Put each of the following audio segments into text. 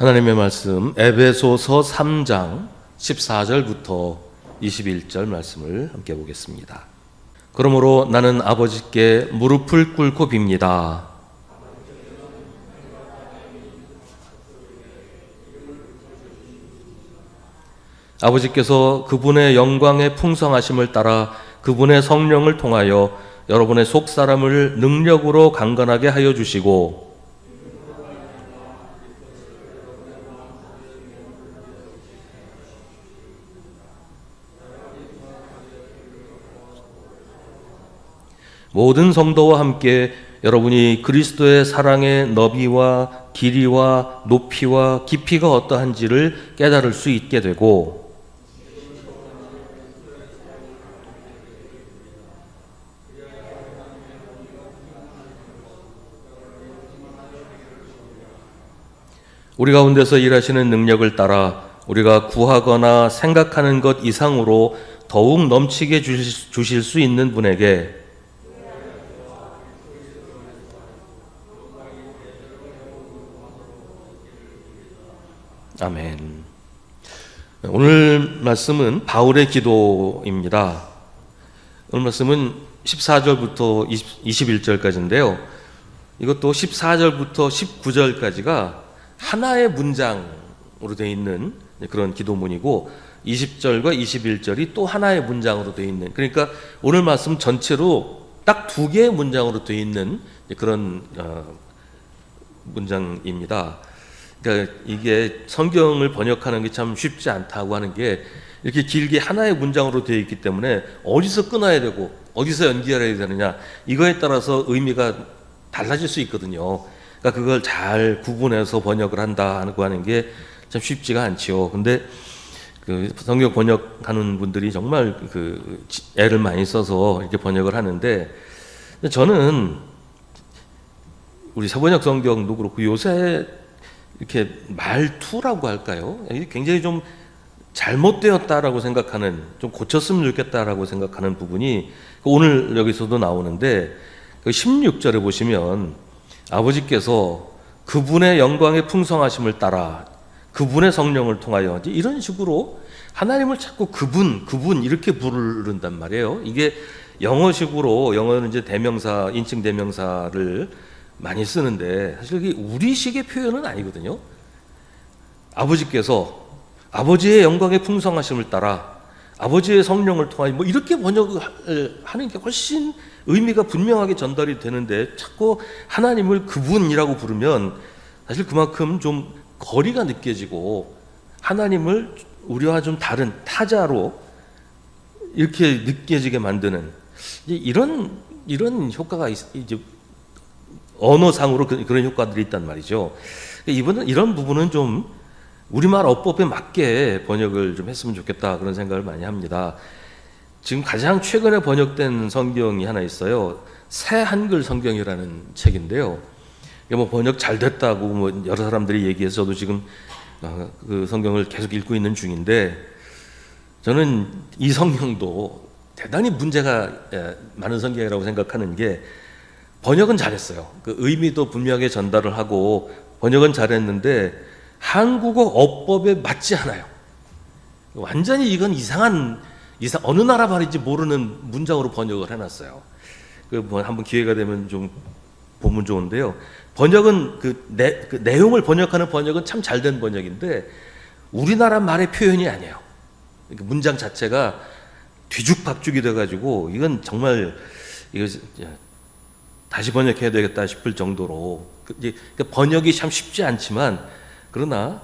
하나님의 말씀 에베소서 3장 14절부터 21절 말씀을 함께 보겠습니다. 그러므로 나는 아버지께 무릎을 꿇고 빕니다. 아버지께서 그분의 영광의 풍성하심을 따라 그분의 성령을 통하여 여러분의 속사람을 능력으로 강건하게 하여 주시고 모든 성도와 함께 여러분이 그리스도의 사랑의 너비와 길이와 높이와 깊이가 어떠한지를 깨달을 수 있게 되고 우리 가운데서 일하시는 능력을 따라 우리가 구하거나 생각하는 것 이상으로 더욱 넘치게 주실 수 있는 분에게 아멘. 오늘 말씀은 바울의 기도입니다. 오늘 말씀은 14절부터 21절까지인데요. 이것도 14절부터 19절까지가 하나의 문장으로 되어 있는 그런 기도문이고 20절과 21절이 또 하나의 문장으로 되어 있는, 그러니까 오늘 말씀 전체로 딱 두 개의 문장으로 되어 있는 그런 문장입니다. 그러니까 이게 성경을 번역하는 게 참 쉽지 않다고 하는 게 이렇게 길게 하나의 문장으로 되어 있기 때문에 어디서 끊어야 되고 어디서 연결해야 되느냐 이거에 따라서 의미가 달라질 수 있거든요. 그러니까 그걸 잘 구분해서 번역을 한다고 하는 게 참 쉽지가 않지요. 근데 그 성경 번역하는 분들이 정말 그 애를 많이 써서 이렇게 번역을 하는데 저는 우리 세번역 성경도 그렇고 요새 이렇게 말투라고 할까요? 이게 굉장히 좀 잘못되었다라고 생각하는, 좀 고쳤으면 좋겠다라고 생각하는 부분이 오늘 여기서도 나오는데 16절에 보시면 아버지께서 그분의 영광의 풍성하심을 따라 그분의 성령을 통하여 이런 식으로 하나님을 자꾸 그분 이렇게 부른단 말이에요. 이게 영어식으로, 영어는 이제 대명사, 인칭 대명사를 많이 쓰는데 사실 이게 우리식의 표현은 아니거든요. 아버지께서 아버지의 영광의 풍성하심을 따라 아버지의 성령을 통하여 뭐 이렇게 번역을 하는 게 훨씬 의미가 분명하게 전달이 되는데 자꾸 하나님을 그분이라고 부르면 사실 그만큼 좀 거리가 느껴지고 하나님을 우리와 좀 다른 타자로 이렇게 느껴지게 만드는 이런 효과가 이제 언어상으로 그런 효과들이 있단 말이죠. 이번은 이런 부분은 좀 우리말 어법에 맞게 번역을 좀 했으면 좋겠다 그런 생각을 많이 합니다. 지금 가장 최근에 번역된 성경이 하나 있어요. 새 한글 성경이라는 책인데요. 뭐 번역 잘 됐다고 뭐 여러 사람들이 얘기해서 저도 지금 그 성경을 계속 읽고 있는 중인데 저는 이 성경도 대단히 문제가 많은 성경이라고 생각하는 게 번역은 잘했어요. 그 의미도 분명하게 전달을 하고 번역은 잘했는데 한국어 어법에 맞지 않아요. 완전히 이건 어느 나라 말인지 모르는 문장으로 번역을 해놨어요. 뭐 한번 기회가 되면 좀 보면 좋은데요. 번역은 그 내용을 번역하는 번역은 참 잘된 번역인데 우리나라 말의 표현이 아니에요. 그러니까 문장 자체가 뒤죽박죽이 돼가지고 이건 정말 이거 다시 번역해야 되겠다 싶을 정도로 그러니까 번역이 참 쉽지 않지만 그러나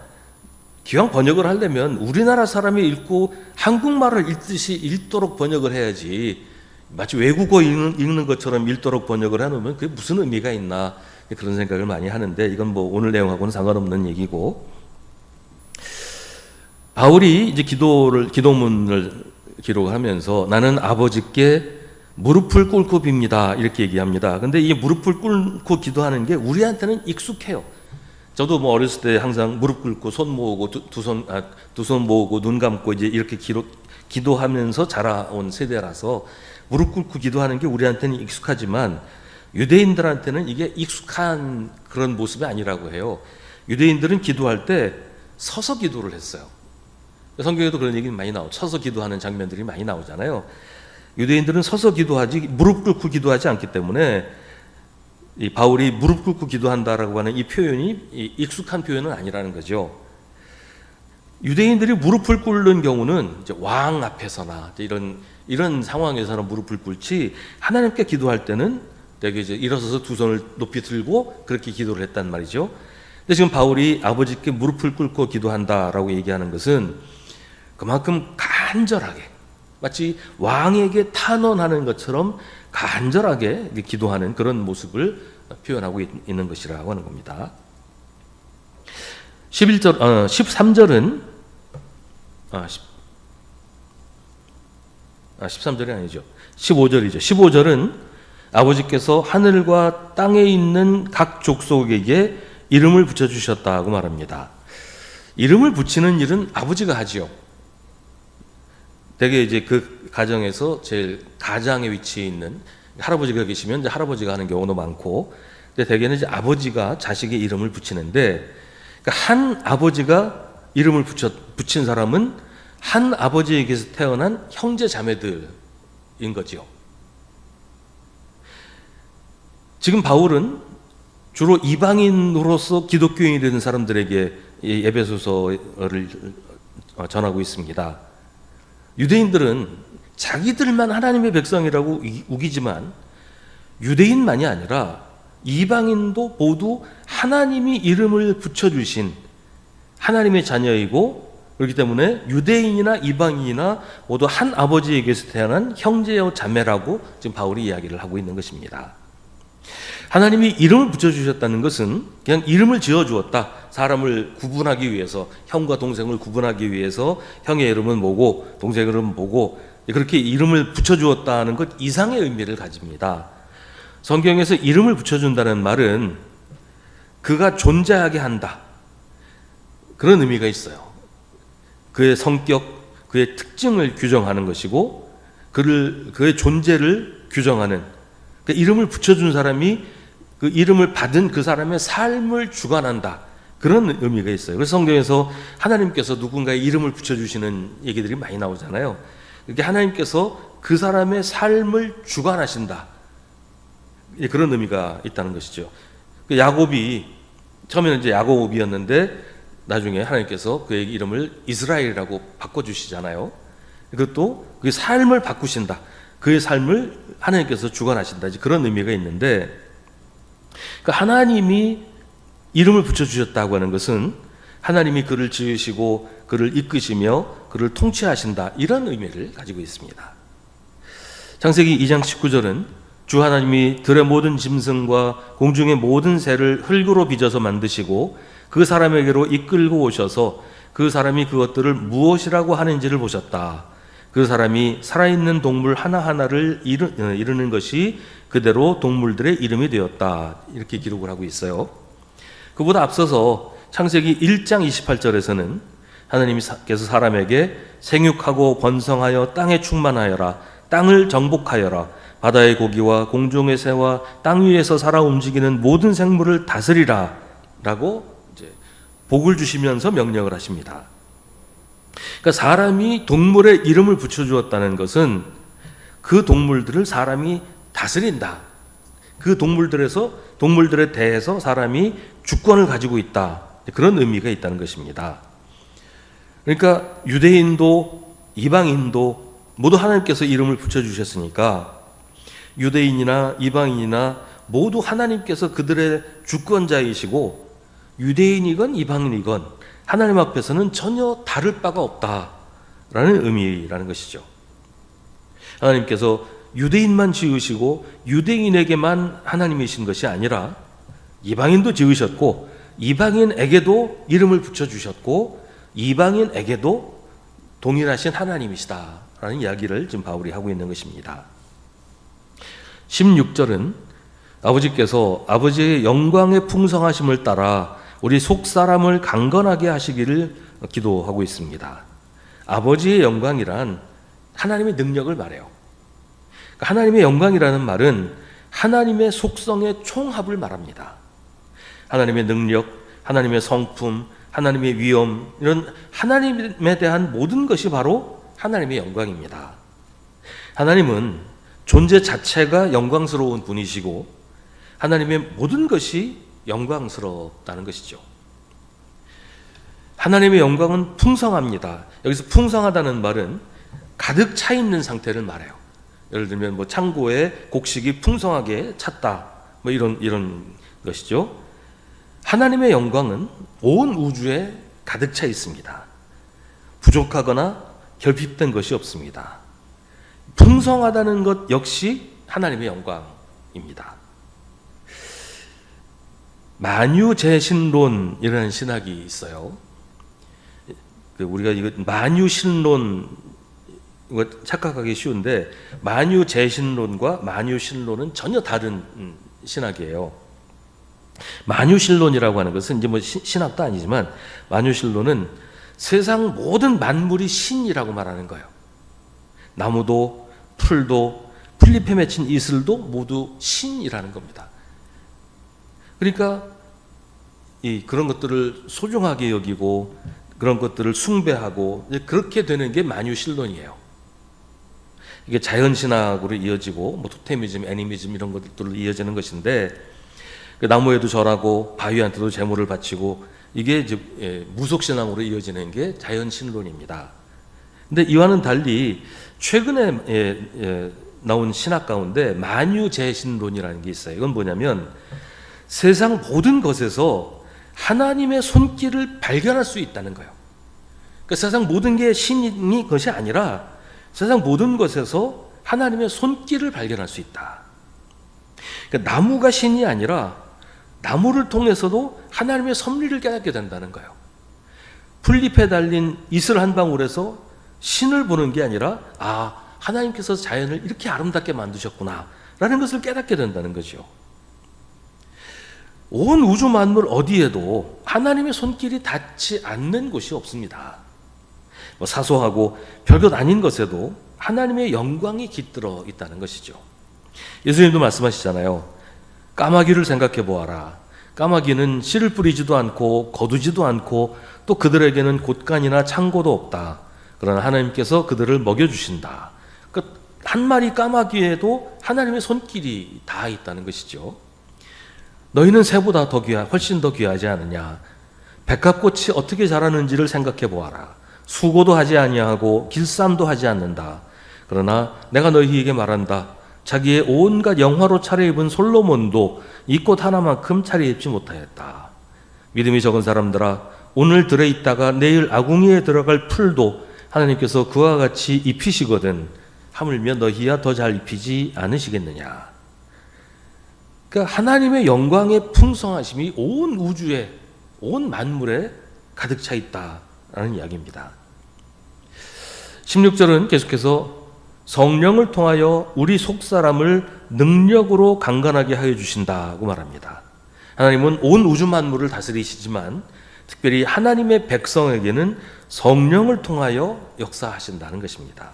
기왕 번역을 하려면 우리나라 사람이 읽고 한국말을 읽듯이 읽도록 번역을 해야지 마치 외국어 읽는 것처럼 읽도록 번역을 해놓으면 그게 무슨 의미가 있나 그런 생각을 많이 하는데 이건 뭐 오늘 내용하고는 상관없는 얘기고 바울이 이제 기도문을 기록하면서 나는 아버지께 무릎을 꿇고 빕니다 이렇게 얘기합니다. 근데 이 무릎을 꿇고 기도하는 게 우리한테는 익숙해요. 저도 뭐 어렸을 때 항상 무릎 꿇고 손 모으고 두 손 모으고 눈 감고 이제 이렇게 기도하면서 자라온 세대라서 무릎 꿇고 기도하는 게 우리한테는 익숙하지만 유대인들한테는 이게 익숙한 그런 모습이 아니라고 해요. 유대인들은 기도할 때 서서 기도를 했어요. 성경에도 그런 얘기 많이 나오죠. 서서 기도하는 장면들이 많이 나오잖아요. 유대인들은 서서 기도하지 무릎 꿇고 기도하지 않기 때문에 이 바울이 무릎 꿇고 기도한다라고 하는 이 표현이 익숙한 표현은 아니라는 거죠. 유대인들이 무릎을 꿇는 경우는 이제 왕 앞에서나 이런 상황에서는 무릎을 꿇지, 하나님께 기도할 때는 되게 이제 일어서서 두 손을 높이 들고 그렇게 기도를 했단 말이죠. 근데 지금 바울이 아버지께 무릎을 꿇고 기도한다라고 얘기하는 것은 그만큼 간절하게, 마치 왕에게 탄원하는 것처럼 간절하게 기도하는 그런 모습을 표현하고 있는 것이라고 하는 겁니다. 13절은 13절이 아니죠. 15절이죠. 15절은 아버지께서 하늘과 땅에 있는 각 족속에게 이름을 붙여주셨다고 말합니다. 이름을 붙이는 일은 아버지가 하지요. 대개 이제 그 가정에서 제일 가장의 위치에 있는 할아버지가 계시면 이제 할아버지가 하는 경우도 많고, 근데 대개는 이제 아버지가 자식의 이름을 붙이는데, 그러니까 한 아버지가 이름을 붙인 사람은 한 아버지에게서 태어난 형제 자매들인 거지요. 지금 바울은 주로 이방인으로서 기독교인이 되는 사람들에게 에베소서를 전하고 있습니다. 유대인들은 자기들만 하나님의 백성이라고 우기지만 유대인만이 아니라 이방인도 모두 하나님이 이름을 붙여주신 하나님의 자녀이고, 그렇기 때문에 유대인이나 이방인이나 모두 한 아버지에게서 태어난 형제여 자매라고 지금 바울이 이야기를 하고 있는 것입니다. 하나님이 이름을 붙여주셨다는 것은 그냥 이름을 지어주었다, 사람을 구분하기 위해서, 형과 동생을 구분하기 위해서 형의 이름은 뭐고 동생의 이름은 뭐고 그렇게 이름을 붙여주었다는 것 이상의 의미를 가집니다. 성경에서 이름을 붙여준다는 말은 그가 존재하게 한다, 그런 의미가 있어요. 그의 성격, 그의 특징을 규정하는 것이고 그의 존재를 규정하는, 그러니까 이름을 붙여준 사람이 그 이름을 받은 그 사람의 삶을 주관한다, 그런 의미가 있어요. 그래서 성경에서 하나님께서 누군가의 이름을 붙여주시는 얘기들이 많이 나오잖아요. 이렇게 하나님께서 그 사람의 삶을 주관하신다, 그런 의미가 있다는 것이죠. 야곱이 처음에는 이제 야곱이었는데 나중에 하나님께서 그의 이름을 이스라엘이라고 바꿔주시잖아요. 그것도 그 삶을 바꾸신다, 그의 삶을 하나님께서 주관하신다, 그런 의미가 있는데, 그러니까 하나님이 이름을 붙여주셨다고 하는 것은 하나님이 그를 지으시고 그를 이끄시며 그를 통치하신다, 이런 의미를 가지고 있습니다. 창세기 2장 19절은 주 하나님이 들의 모든 짐승과 공중의 모든 새를 흙으로 빚어서 만드시고 그 사람에게로 이끌고 오셔서 그 사람이 그것들을 무엇이라고 하는지를 보셨다. 그 사람이 살아있는 동물 하나하나를 이루는 것이 그대로 동물들의 이름이 되었다, 이렇게 기록을 하고 있어요. 그보다 앞서서 창세기 1장 28절에서는 하나님께서 사람에게 생육하고 번성하여 땅에 충만하여라, 땅을 정복하여라, 바다의 고기와 공중의 새와 땅 위에서 살아 움직이는 모든 생물을 다스리라 라고 이제 복을 주시면서 명령을 하십니다. 그러니까 사람이 동물의 이름을 붙여주었다는 것은 그 동물들을 사람이 다스린다, 그 동물들에 대해서 사람이 주권을 가지고 있다, 그런 의미가 있다는 것입니다. 그러니까 유대인도 이방인도 모두 하나님께서 이름을 붙여주셨으니까 유대인이나 이방인이나 모두 하나님께서 그들의 주권자이시고, 유대인이건 이방인이건 하나님 앞에서는 전혀 다를 바가 없다라는 의미라는 것이죠. 하나님께서 유대인만 지으시고 유대인에게만 하나님이신 것이 아니라 이방인도 지으셨고 이방인에게도 이름을 붙여주셨고 이방인에게도 동일하신 하나님이시다라는 이야기를 지금 바울이 하고 있는 것입니다. 16절은 아버지께서 아버지의 영광의 풍성하심을 따라 우리 속사람을 강건하게 하시기를 기도하고 있습니다. 아버지의 영광이란 하나님의 능력을 말해요. 하나님의 영광이라는 말은 하나님의 속성의 총합을 말합니다. 하나님의 능력, 하나님의 성품, 하나님의 위엄, 이런 하나님에 대한 모든 것이 바로 하나님의 영광입니다. 하나님은 존재 자체가 영광스러운 분이시고 하나님의 모든 것이 영광스럽다는 것이죠. 하나님의 영광은 풍성합니다. 여기서 풍성하다는 말은 가득 차 있는 상태를 말해요. 예를 들면 뭐 창고에 곡식이 풍성하게 찼다, 뭐 이런 것이죠. 하나님의 영광은 온 우주에 가득 차 있습니다. 부족하거나 결핍된 것이 없습니다. 풍성하다는 것 역시 하나님의 영광입니다. 만유재신론이라는 신학이 있어요. 우리가 이거 만유신론, 이거 착각하기 쉬운데 만유재신론과 만유신론은 전혀 다른 신학이에요. 만유신론이라고 하는 것은 이제 뭐 신학도 아니지만 만유신론은 세상 모든 만물이 신이라고 말하는 거예요. 나무도 풀도 풀잎에 맺힌 이슬도 모두 신이라는 겁니다. 그러니까 그런 것들을 소중하게 여기고 그런 것들을 숭배하고 그렇게 되는 게 만유신론이에요. 이게 자연신학으로 이어지고 뭐 토테미즘, 애니미즘 이런 것들로 이어지는 것인데 나무에도 절하고 바위한테도 제물을 바치고 이게 이제 무속신앙으로 이어지는 게 자연신론입니다. 근데 이와는 달리 최근에 나온 신학 가운데 만유재신론이라는 게 있어요. 이건 뭐냐면 세상 모든 것에서 하나님의 손길을 발견할 수 있다는 거예요. 그러니까 세상 모든 게 신이 것이 아니라 세상 모든 것에서 하나님의 손길을 발견할 수 있다. 그러니까 나무가 신이 아니라 나무를 통해서도 하나님의 섭리를 깨닫게 된다는 거예요. 풀잎에 달린 이슬 한 방울에서 신을 보는 게 아니라 하나님께서 자연을 이렇게 아름답게 만드셨구나 라는 것을 깨닫게 된다는 거죠. 온 우주 만물 어디에도 하나님의 손길이 닿지 않는 곳이 없습니다. 뭐 사소하고 별것 아닌 것에도 하나님의 영광이 깃들어 있다는 것이죠. 예수님도 말씀하시잖아요. 까마귀를 생각해 보아라. 까마귀는 씨를 뿌리지도 않고 거두지도 않고 또 그들에게는 곳간이나 창고도 없다. 그러나 하나님께서 그들을 먹여주신다. 그러니까 한 마리 까마귀에도 하나님의 손길이 닿아 있다는 것이죠. 너희는 새보다 훨씬 더 귀하지 않느냐. 백합꽃이 어떻게 자라는지를 생각해 보아라. 수고도 하지 아니하고 길쌈도 하지 않는다. 그러나 내가 너희에게 말한다. 자기의 온갖 영화로 차려입은 솔로몬도 이 꽃 하나만큼 차려입지 못하였다. 믿음이 적은 사람들아, 오늘 들에 있다가 내일 아궁이에 들어갈 풀도 하나님께서 그와 같이 입히시거든 하물며 너희야 더 잘 입히지 않으시겠느냐. 그러니까 하나님의 영광의 풍성하심이 온 우주에, 온 만물에 가득 차 있다라는 이야기입니다. 16절은 계속해서 성령을 통하여 우리 속사람을 능력으로 강건하게 하여 주신다고 말합니다. 하나님은 온 우주 만물을 다스리시지만 특별히 하나님의 백성에게는 성령을 통하여 역사하신다는 것입니다.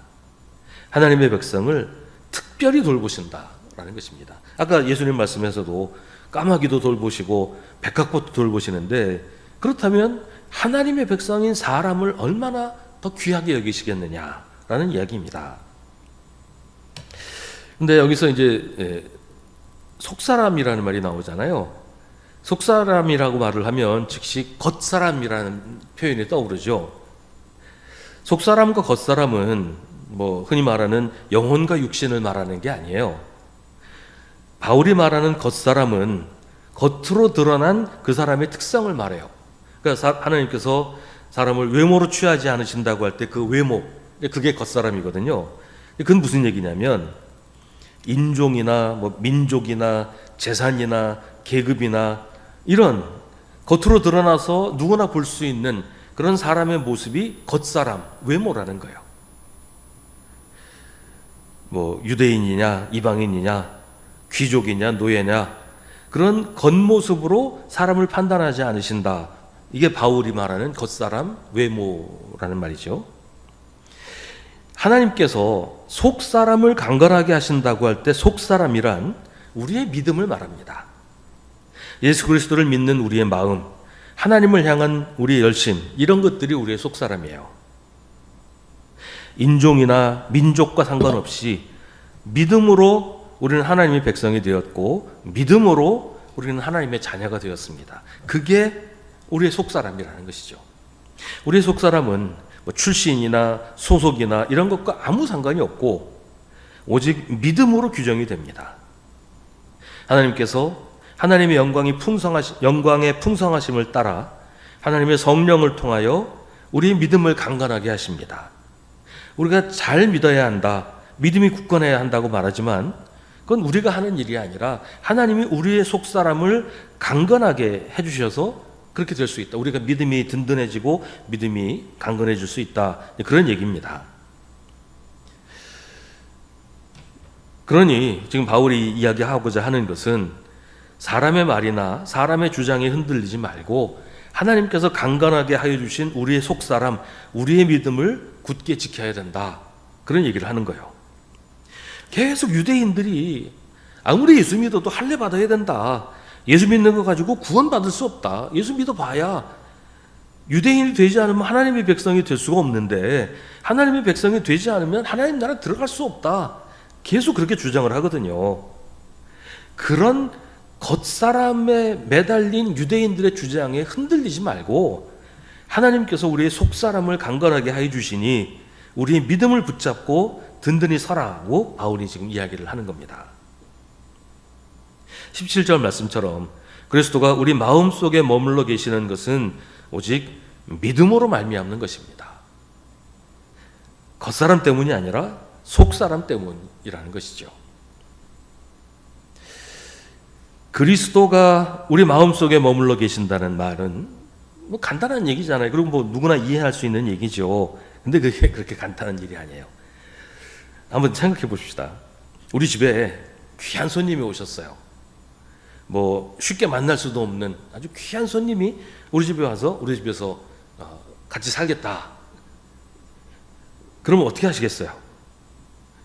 하나님의 백성을 특별히 돌보신다라는 것입니다. 아까 예수님 말씀에서도 까마귀도 돌보시고 백합꽃도 돌보시는데 그렇다면 하나님의 백성인 사람을 얼마나 더 귀하게 여기시겠느냐라는 이야기입니다. 근데 여기서 이제 속사람이라는 말이 나오잖아요. 속사람이라고 말을 하면 즉시 겉사람이라는 표현이 떠오르죠. 속사람과 겉사람은 뭐 흔히 말하는 영혼과 육신을 말하는 게 아니에요. 바울이 말하는 겉사람은 겉으로 드러난 그 사람의 특성을 말해요. 그러니까 하나님께서 사람을 외모로 취하지 않으신다고 할 때 그 외모, 그게 겉사람이거든요. 그건 무슨 얘기냐면 인종이나 뭐 민족이나 재산이나 계급이나 이런 겉으로 드러나서 누구나 볼 수 있는 그런 사람의 모습이 겉사람, 외모라는 거예요. 뭐 유대인이냐 이방인이냐 귀족이냐 노예냐 그런 겉모습으로 사람을 판단하지 않으신다. 이게 바울이 말하는 겉사람, 외모라는 말이죠. 하나님께서 속사람을 강건하게 하신다고 할 때 속사람이란 우리의 믿음을 말합니다. 예수 그리스도를 믿는 우리의 마음, 하나님을 향한 우리의 열심, 이런 것들이 우리의 속사람이에요. 인종이나 민족과 상관없이 믿음으로 우리는 하나님의 백성이 되었고 믿음으로 우리는 하나님의 자녀가 되었습니다. 그게 우리의 속사람이라는 것이죠. 우리의 속사람은 뭐 출신이나 소속이나 이런 것과 아무 상관이 없고 오직 믿음으로 규정이 됩니다. 하나님께서 하나님의 영광의 풍성하심을 따라 하나님의 성령을 통하여 우리의 믿음을 강건하게 하십니다. 우리가 잘 믿어야 한다, 믿음이 굳건해야 한다고 말하지만 그건 우리가 하는 일이 아니라 하나님이 우리의 속사람을 강건하게 해주셔서 그렇게 될 수 있다. 우리가 믿음이 든든해지고 믿음이 강건해질 수 있다. 그런 얘기입니다. 그러니 지금 바울이 이야기하고자 하는 것은 사람의 말이나 사람의 주장에 흔들리지 말고 하나님께서 강건하게 하여 주신 우리의 속사람, 우리의 믿음을 굳게 지켜야 된다. 그런 얘기를 하는 거예요. 계속 유대인들이 아무리 예수 믿어도 할례 받아야 된다. 예수 믿는 거 가지고 구원받을 수 없다. 예수 믿어봐야 유대인이 되지 않으면 하나님의 백성이 될 수가 없는데 하나님의 백성이 되지 않으면 하나님 나라 들어갈 수 없다. 계속 그렇게 주장을 하거든요. 그런 겉사람에 매달린 유대인들의 주장에 흔들리지 말고 하나님께서 우리의 속사람을 강건하게 하여 주시니 우리의 믿음을 붙잡고 든든히 서라고 바울이 지금 이야기를 하는 겁니다. 17절 말씀처럼 그리스도가 우리 마음속에 머물러 계시는 것은 오직 믿음으로 말미암는 것입니다. 겉사람 때문이 아니라 속사람 때문이라는 것이죠. 그리스도가 우리 마음속에 머물러 계신다는 말은 뭐 간단한 얘기잖아요. 그리고 뭐 누구나 이해할 수 있는 얘기죠. 근데 그게 그렇게 간단한 일이 아니에요. 한번 생각해 봅시다. 우리 집에 귀한 손님이 오셨어요. 뭐 쉽게 만날 수도 없는 아주 귀한 손님이 우리 집에 와서 우리 집에서 같이 살겠다. 그러면 어떻게 하시겠어요?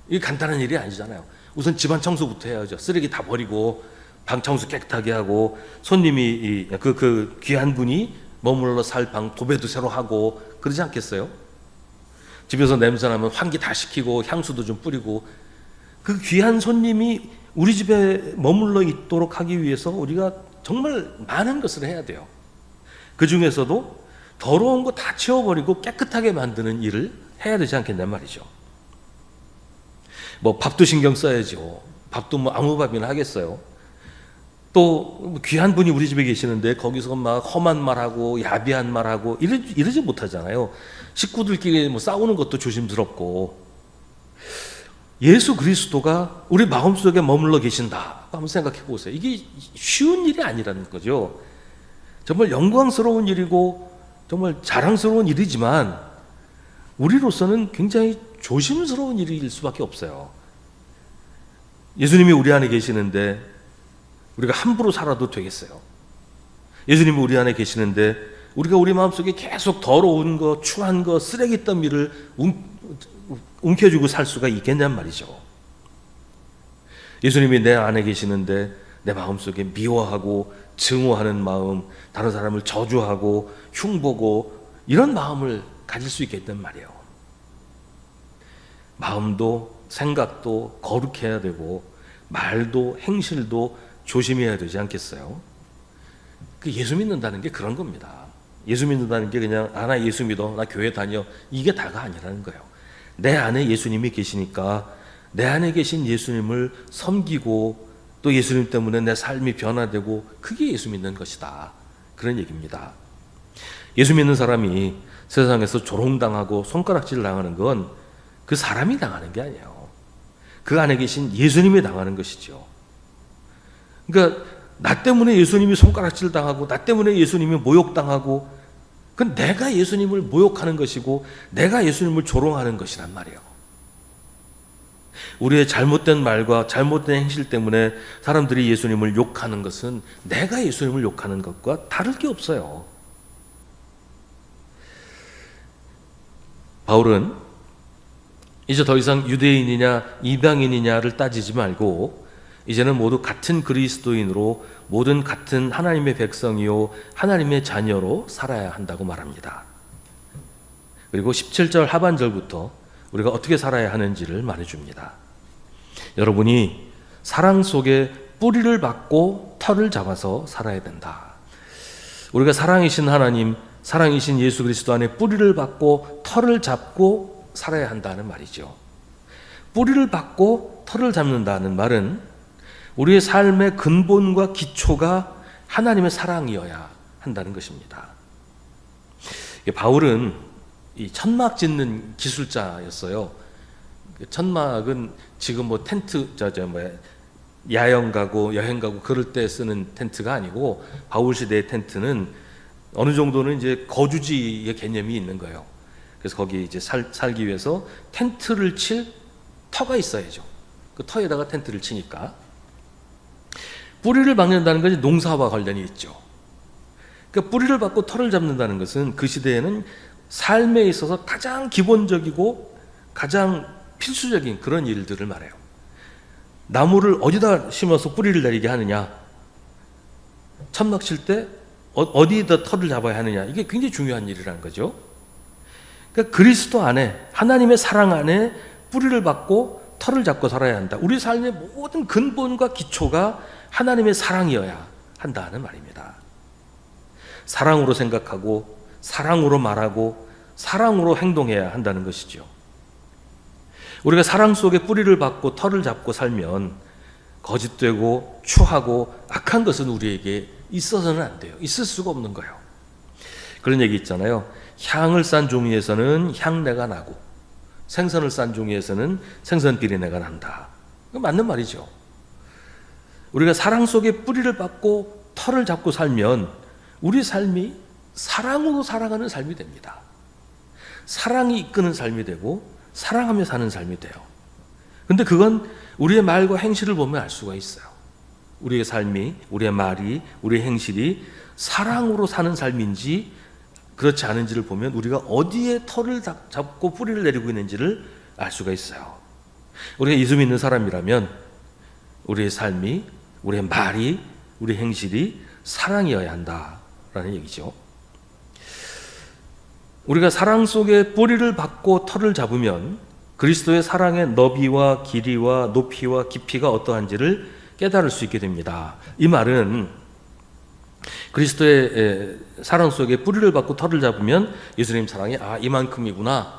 이게 간단한 일이 아니잖아요. 우선 집안 청소부터 해야죠. 쓰레기 다 버리고 방 청소 깨끗하게 하고 손님이 그 귀한 분이 머물러 살 방 도배도 새로 하고 그러지 않겠어요? 집에서 냄새나면 환기 다 시키고 향수도 좀 뿌리고 그 귀한 손님이 우리 집에 머물러 있도록 하기 위해서 우리가 정말 많은 것을 해야 돼요. 그 중에서도 더러운 거 다 치워버리고 깨끗하게 만드는 일을 해야 되지 않겠냔 말이죠. 뭐 밥도 신경 써야죠. 밥도 뭐 아무 밥이나 하겠어요. 또 귀한 분이 우리 집에 계시는데 거기서 막 험한 말하고 야비한 말하고 이러지 못하잖아요. 식구들끼리 뭐 싸우는 것도 조심스럽고. 예수 그리스도가 우리 마음속에 머물러 계신다. 한번 생각해 보세요. 이게 쉬운 일이 아니라는 거죠. 정말 영광스러운 일이고 정말 자랑스러운 일이지만 우리로서는 굉장히 조심스러운 일일 수밖에 없어요. 예수님이 우리 안에 계시는데 우리가 함부로 살아도 되겠어요? 예수님이 우리 안에 계시는데 우리가 우리 마음속에 계속 더러운 거, 추한 거, 쓰레기 더미를 움켜쥐고 살 수가 있겠냔 말이죠. 예수님이 내 안에 계시는데 내 마음속에 미워하고 증오하는 마음, 다른 사람을 저주하고 흉보고 이런 마음을 가질 수 있겠단 말이에요. 마음도 생각도 거룩해야 되고 말도 행실도 조심해야 되지 않겠어요? 그 예수 믿는다는 게 그런 겁니다. 예수 믿는다는 게 그냥 나 예수 믿어, 나 교회 다녀 이게 다가 아니라는 거예요. 내 안에 예수님이 계시니까 내 안에 계신 예수님을 섬기고 또 예수님 때문에 내 삶이 변화되고 그게 예수 믿는 것이다. 그런 얘기입니다. 예수 믿는 사람이 세상에서 조롱당하고 손가락질 당하는 건 그 사람이 당하는 게 아니에요. 그 안에 계신 예수님이 당하는 것이죠. 그러니까 나 때문에 예수님이 손가락질 당하고 나 때문에 예수님이 모욕당하고 그건 내가 예수님을 모욕하는 것이고 내가 예수님을 조롱하는 것이란 말이에요. 우리의 잘못된 말과 잘못된 행실 때문에 사람들이 예수님을 욕하는 것은 내가 예수님을 욕하는 것과 다를 게 없어요. 바울은 이제 더 이상 유대인이냐 이방인이냐를 따지지 말고 이제는 모두 같은 그리스도인으로 모든 같은 하나님의 백성이요 하나님의 자녀로 살아야 한다고 말합니다. 그리고 17절 하반절부터 우리가 어떻게 살아야 하는지를 말해줍니다. 여러분이 사랑 속에 뿌리를 받고 털을 잡아서 살아야 된다. 우리가 사랑이신 하나님, 사랑이신 예수 그리스도 안에 뿌리를 받고 털을 잡고 살아야 한다는 말이죠. 뿌리를 받고 털을 잡는다는 말은 우리의 삶의 근본과 기초가 하나님의 사랑이어야 한다는 것입니다. 바울은 이 천막 짓는 기술자였어요. 천막은 지금 뭐 텐트, 야영 가고 여행 가고 그럴 때 쓰는 텐트가 아니고 바울 시대의 텐트는 어느 정도는 이제 거주지의 개념이 있는 거예요. 그래서 거기 이제 살기 위해서 텐트를 칠 터가 있어야죠. 그 터에다가 텐트를 치니까. 뿌리를 박는다는 것이 농사와 관련이 있죠. 그러니까 뿌리를 받고 털을 잡는다는 것은 그 시대에는 삶에 있어서 가장 기본적이고 가장 필수적인 그런 일들을 말해요. 나무를 어디다 심어서 뿌리를 내리게 하느냐, 천막 칠 때 어디에다 털을 잡아야 하느냐, 이게 굉장히 중요한 일이라는 거죠. 그러니까 그리스도 안에, 하나님의 사랑 안에 뿌리를 받고 털을 잡고 살아야 한다. 우리 삶의 모든 근본과 기초가 하나님의 사랑이어야 한다는 말입니다. 사랑으로 생각하고 사랑으로 말하고 사랑으로 행동해야 한다는 것이죠. 우리가 사랑 속에 뿌리를 받고 털을 잡고 살면 거짓되고 추하고 악한 것은 우리에게 있어서는 안 돼요. 있을 수가 없는 거예요. 그런 얘기 있잖아요. 향을 싼 종이에서는 향내가 나고 생선을 싼 종이에서는 생선 비린내가 난다. 맞는 말이죠. 우리가 사랑 속에 뿌리를 받고 털을 잡고 살면 우리 삶이 사랑으로 살아가는 삶이 됩니다. 사랑이 이끄는 삶이 되고 사랑하며 사는 삶이 돼요. 근데 그건 우리의 말과 행실을 보면 알 수가 있어요. 우리의 삶이, 우리의 말이, 우리의 행실이 사랑으로 사는 삶인지 그렇지 않은지를 보면 우리가 어디에 털을 잡고 뿌리를 내리고 있는지를 알 수가 있어요. 우리가 예수 믿는 사람이라면 우리의 삶이, 우리의 말이, 우리의 행실이 사랑이어야 한다라는 얘기죠. 우리가 사랑 속에 뿌리를 받고 털을 잡으면 그리스도의 사랑의 너비와 길이와 높이와 깊이가 어떠한지를 깨달을 수 있게 됩니다. 이 말은 그리스도의 사랑 속에 뿌리를 받고 털을 잡으면 예수님 사랑이 이만큼이구나,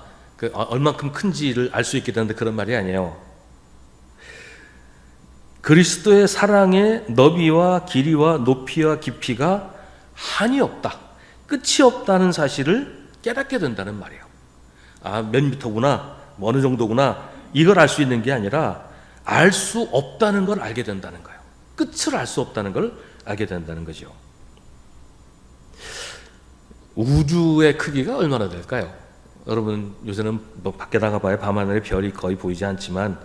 얼만큼 큰지를 알 수 있게 되는데 그런 말이 아니에요. 그리스도의 사랑의 너비와 길이와 높이와 깊이가 한이 없다, 끝이 없다는 사실을 깨닫게 된다는 말이에요. 몇 미터구나, 어느 정도구나, 이걸 알 수 있는 게 아니라 알 수 없다는 걸 알게 된다는 거예요. 끝을 알 수 없다는 걸 알게 된다는 거죠. 우주의 크기가 얼마나 될까요? 여러분 요새는 뭐 밖에 나가봐야 밤하늘에 별이 거의 보이지 않지만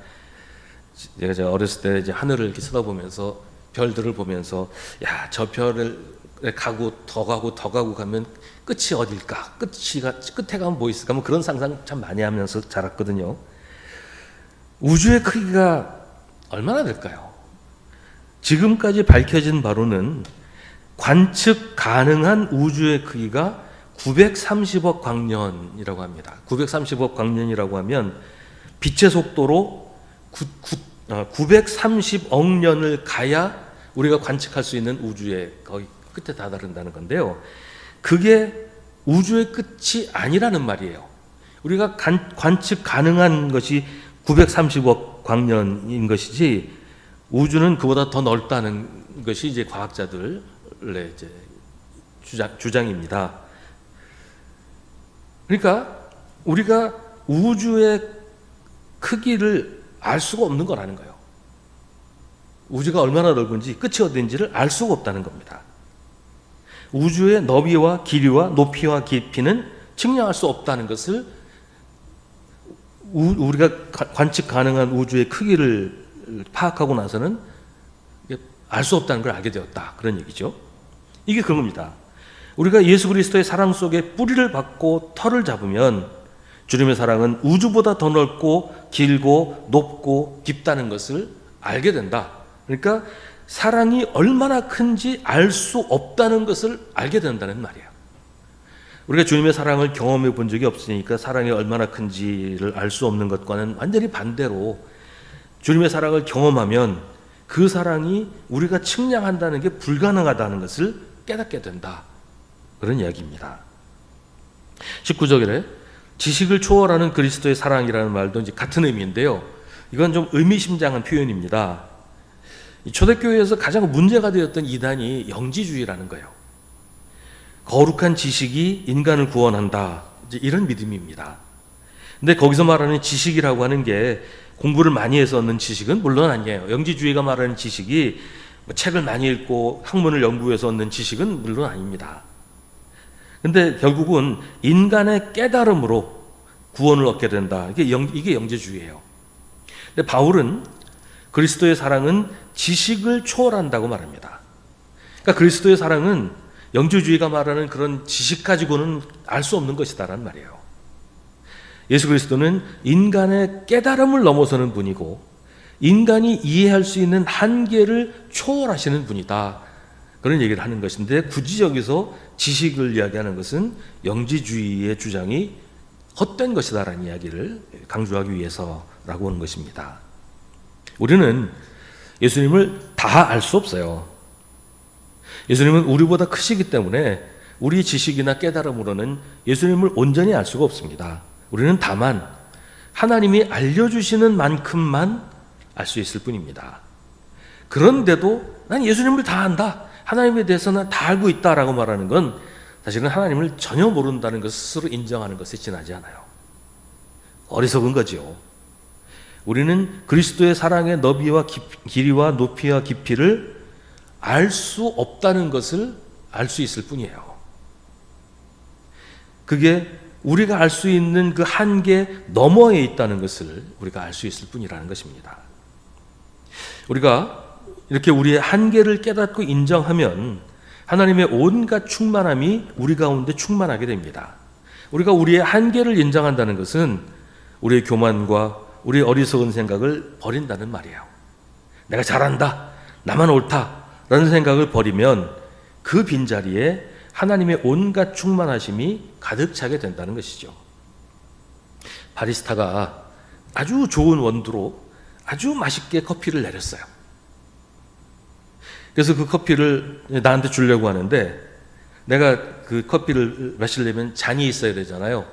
제가 어렸을 때 이제 하늘을 이렇게 쳐다보면서 별들을 보면서 저 별을 가고 더 가고 더 가고 가면 끝이 어딜까? 끝에 가면 뭐 있을까? 뭐 그런 상상 참 많이 하면서 자랐거든요. 우주의 크기가 얼마나 될까요? 지금까지 밝혀진 바로는 관측 가능한 우주의 크기가 930억 광년이라고 합니다. 930억 광년이라고 하면 빛의 속도로 930억 년을 가야 우리가 관측할 수 있는 우주의 거의 끝에 다다른다는 건데요. 그게 우주의 끝이 아니라는 말이에요. 우리가 관측 가능한 것이 930억 광년인 것이지 우주는 그보다 더 넓다는 것이 이제 과학자들의 이제 주장입니다. 그러니까 우리가 우주의 크기를 알 수가 없는 거라는 거예요. 우주가 얼마나 넓은지 끝이 어딘지를 알 수가 없다는 겁니다. 우주의 너비와 길이와 높이와 깊이는 측량할 수 없다는 것을 우리가 관측 가능한 우주의 크기를 파악하고 나서는 알 수 없다는 걸 알게 되었다, 그런 얘기죠. 이게 그런 겁니다. 우리가 예수 그리스도의 사랑 속에 뿌리를 받고 털을 잡으면 주님의 사랑은 우주보다 더 넓고 길고 높고 깊다는 것을 알게 된다. 그러니까 사랑이 얼마나 큰지 알 수 없다는 것을 알게 된다는 말이에요. 우리가 주님의 사랑을 경험해 본 적이 없으니까 사랑이 얼마나 큰지를 알 수 없는 것과는 완전히 반대로 주님의 사랑을 경험하면 그 사랑이 우리가 측량한다는 게 불가능하다는 것을 깨닫게 된다. 그런 이야기입니다. 19절에 지식을 초월하는 그리스도의 사랑이라는 말도 이제 같은 의미인데요. 이건 좀 의미심장한 표현입니다. 초대교회에서 가장 문제가 되었던 이단이 영지주의라는 거예요. 거룩한 지식이 인간을 구원한다. 이제 이런 믿음입니다. 근데 거기서 말하는 지식이라고 하는 게 공부를 많이 해서 얻는 지식은 물론 아니에요. 영지주의가 말하는 지식이 책을 많이 읽고 학문을 연구해서 얻는 지식은 물론 아닙니다. 근데 결국은 인간의 깨달음으로 구원을 얻게 된다. 이게 영지주의예요. 근데 바울은 그리스도의 사랑은 지식을 초월한다고 말합니다. 그러니까 그리스도의 사랑은 영지주의가 말하는 그런 지식 가지고는 알 수 없는 것이다라는 말이에요. 예수 그리스도는 인간의 깨달음을 넘어서는 분이고 인간이 이해할 수 있는 한계를 초월하시는 분이다. 그런 얘기를 하는 것인데 굳이 여기서 지식을 이야기하는 것은 영지주의의 주장이 헛된 것이다라는 이야기를 강조하기 위해서라고 하는 것입니다. 우리는 예수님을 다 알 수 없어요. 예수님은 우리보다 크시기 때문에 우리 지식이나 깨달음으로는 예수님을 온전히 알 수가 없습니다. 우리는 다만 하나님이 알려주시는 만큼만 알 수 있을 뿐입니다. 그런데도 난 예수님을 다 안다. 하나님에 대해서는 다 알고 있다라고 말하는 건 사실은 하나님을 전혀 모른다는 것을 스스로 인정하는 것에 지나지 않아요. 어리석은 거지요. 우리는 그리스도의 사랑의 너비와 길이와 높이와 깊이를 알 수 없다는 것을 알 수 있을 뿐이에요. 그게 우리가 알 수 있는 그 한계 너머에 있다는 것을 우리가 알 수 있을 뿐이라는 것입니다. 우리가 이렇게 우리의 한계를 깨닫고 인정하면 하나님의 온갖 충만함이 우리 가운데 충만하게 됩니다. 우리가 우리의 한계를 인정한다는 것은 우리의 교만과 우리의 어리석은 생각을 버린다는 말이에요. 내가 잘한다, 나만 옳다 라는 생각을 버리면 그 빈자리에 하나님의 온갖 충만하심이 가득 차게 된다는 것이죠. 바리스타가 아주 좋은 원두로 아주 맛있게 커피를 내렸어요. 그래서 그 커피를 나한테 주려고 하는데 내가 그 커피를 마시려면 잔이 있어야 되잖아요.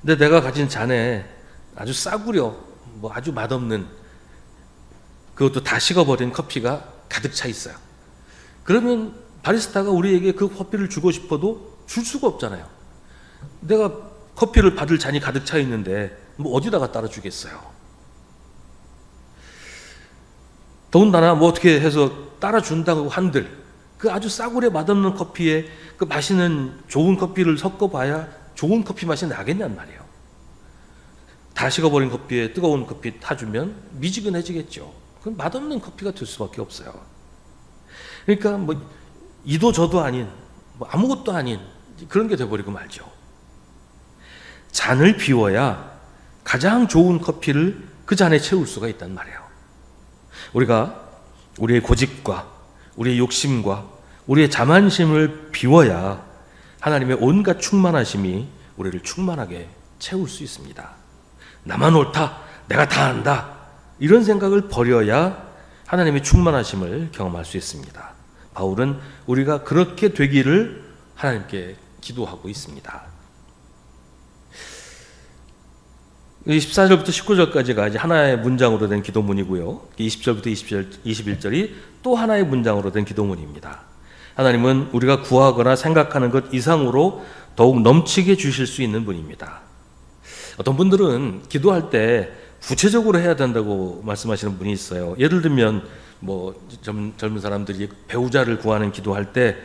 근데 내가 가진 잔에 아주 싸구려 아주 맛없는 그것도 다 식어버린 커피가 가득 차 있어요. 그러면 바리스타가 우리에게 그 커피를 주고 싶어도 줄 수가 없잖아요. 내가 커피를 받을 잔이 가득 차 있는데 어디다가 따라 주겠어요. 더군다나 어떻게 해서 따라 준다고 한들 그 아주 싸구려 맛없는 커피에 그 마시는 좋은 커피를 섞어봐야 좋은 커피 맛이 나겠냔 말이에요. 다 식어버린 커피에 뜨거운 커피 타주면 미지근해지겠죠. 그건 맛없는 커피가 될 수밖에 없어요. 그러니까 이도 저도 아닌 아무것도 아닌 그런 게 돼버리고 말죠. 잔을 비워야 가장 좋은 커피를 그 잔에 채울 수가 있단 말이에요. 우리가 우리의 고집과 우리의 욕심과 우리의 자만심을 비워야 하나님의 온갖 충만하심이 우리를 충만하게 채울 수 있습니다. 나만 옳다, 내가 다 안다 이런 생각을 버려야 하나님의 충만하심을 경험할 수 있습니다. 바울은 우리가 그렇게 되기를 하나님께 기도하고 있습니다. 14절부터 19절까지가 이제 하나의 문장으로 된 기도문이고요. 20절부터 21절이 또 하나의 문장으로 된 기도문입니다. 하나님은 우리가 구하거나 생각하는 것 이상으로 더욱 넘치게 주실 수 있는 분입니다. 어떤 분들은 기도할 때 구체적으로 해야 된다고 말씀하시는 분이 있어요. 예를 들면 젊은 사람들이 배우자를 구하는 기도할 때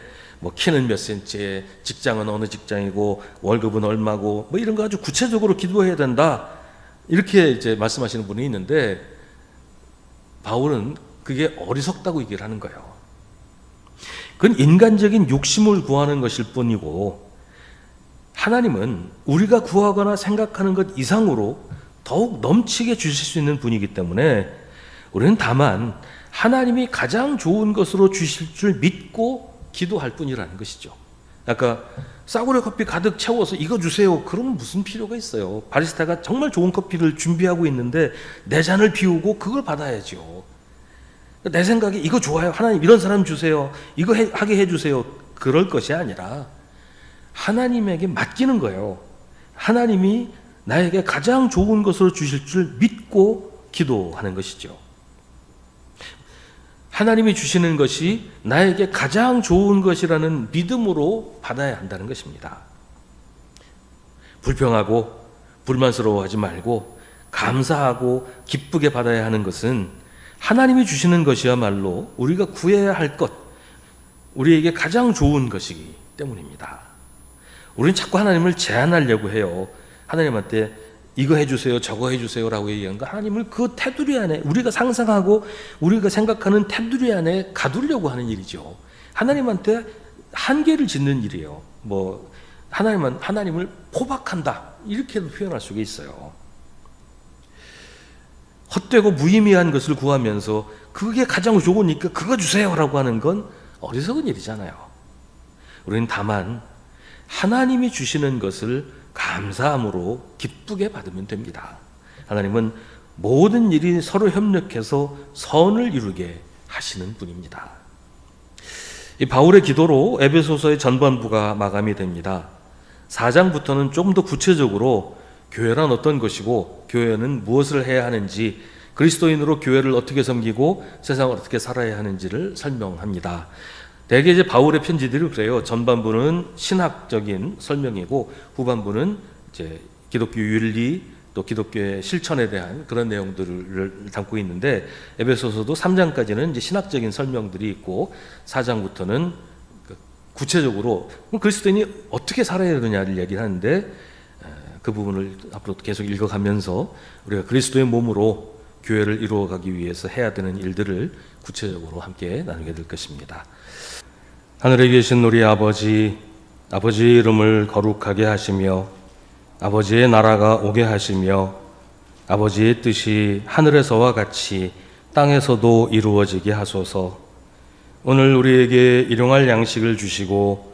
키는 몇 센치에 직장은 어느 직장이고 월급은 얼마고 이런 거 아주 구체적으로 기도해야 된다 이렇게 이제 말씀하시는 분이 있는데 바울은 그게 어리석다고 얘기를 하는 거예요. 그건 인간적인 욕심을 구하는 것일 뿐이고 하나님은 우리가 구하거나 생각하는 것 이상으로 더욱 넘치게 주실 수 있는 분이기 때문에 우리는 다만 하나님이 가장 좋은 것으로 주실 줄 믿고 기도할 뿐이라는 것이죠. 아까 싸구려 커피 가득 채워서 이거 주세요. 그러면 무슨 필요가 있어요? 바리스타가 정말 좋은 커피를 준비하고 있는데 내 잔을 비우고 그걸 받아야죠. 내 생각에 이거 좋아요. 하나님 이런 사람 주세요. 이거 하게 해주세요. 그럴 것이 아니라 하나님에게 맡기는 거예요. 하나님이 나에게 가장 좋은 것으로 주실 줄 믿고 기도하는 것이죠. 하나님이 주시는 것이 나에게 가장 좋은 것이라는 믿음으로 받아야 한다는 것입니다. 불평하고 불만스러워하지 말고 감사하고 기쁘게 받아야 하는 것은 하나님이 주시는 것이야말로 우리가 구해야 할 것, 우리에게 가장 좋은 것이기 때문입니다. 우리는 자꾸 하나님을 제한하려고 해요. 하나님한테 이거 해주세요, 저거 해주세요 라고 얘기한 거, 하나님을 그 테두리 안에, 우리가 상상하고 우리가 생각하는 테두리 안에 가두려고 하는 일이죠. 하나님한테 한계를 짓는 일이에요. 뭐 하나님을 포박한다 이렇게도 표현할 수가 있어요. 헛되고 무의미한 것을 구하면서 그게 가장 좋으니까 그거 주세요 라고 하는 건 어리석은 일이잖아요. 우리는 다만 하나님이 주시는 것을 감사함으로 기쁘게 받으면 됩니다. 하나님은 모든 일이 서로 협력해서 선을 이루게 하시는 분입니다. 이 바울의 기도로 에베소서의 전반부가 마감이 됩니다. 4장부터는 좀 더 구체적으로 교회란 어떤 것이고 교회는 무엇을 해야 하는지, 그리스도인으로 교회를 어떻게 섬기고 세상을 어떻게 살아야 하는지를 설명합니다. 대개 이제 바울의 편지들이 그래요. 전반부는 신학적인 설명이고 후반부는 이제 기독교 윤리 또 기독교의 실천에 대한 그런 내용들을 담고 있는데, 에베소서도 3장까지는 이제 신학적인 설명들이 있고 4장부터는 구체적으로 그리스도인이 어떻게 살아야 되느냐를 얘기하는데, 그 부분을 앞으로 계속 읽어가면서 우리가 그리스도의 몸으로 교회를 이루어가기 위해서 해야 되는 일들을 구체적으로 함께 나누게 될 것입니다. 하늘에 계신 우리 아버지, 아버지의 이름을 거룩하게 하시며 아버지의 나라가 오게 하시며 아버지의 뜻이 하늘에서와 같이 땅에서도 이루어지게 하소서. 오늘 우리에게 일용할 양식을 주시고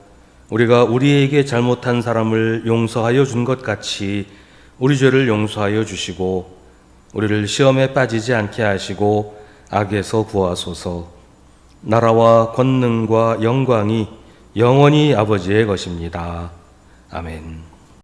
우리가 우리에게 잘못한 사람을 용서하여 준 것 같이 우리 죄를 용서하여 주시고 우리를 시험에 빠지지 않게 하시고 악에서 구하소서. 나라와 권능과 영광이 영원히 아버지의 것입니다. 아멘.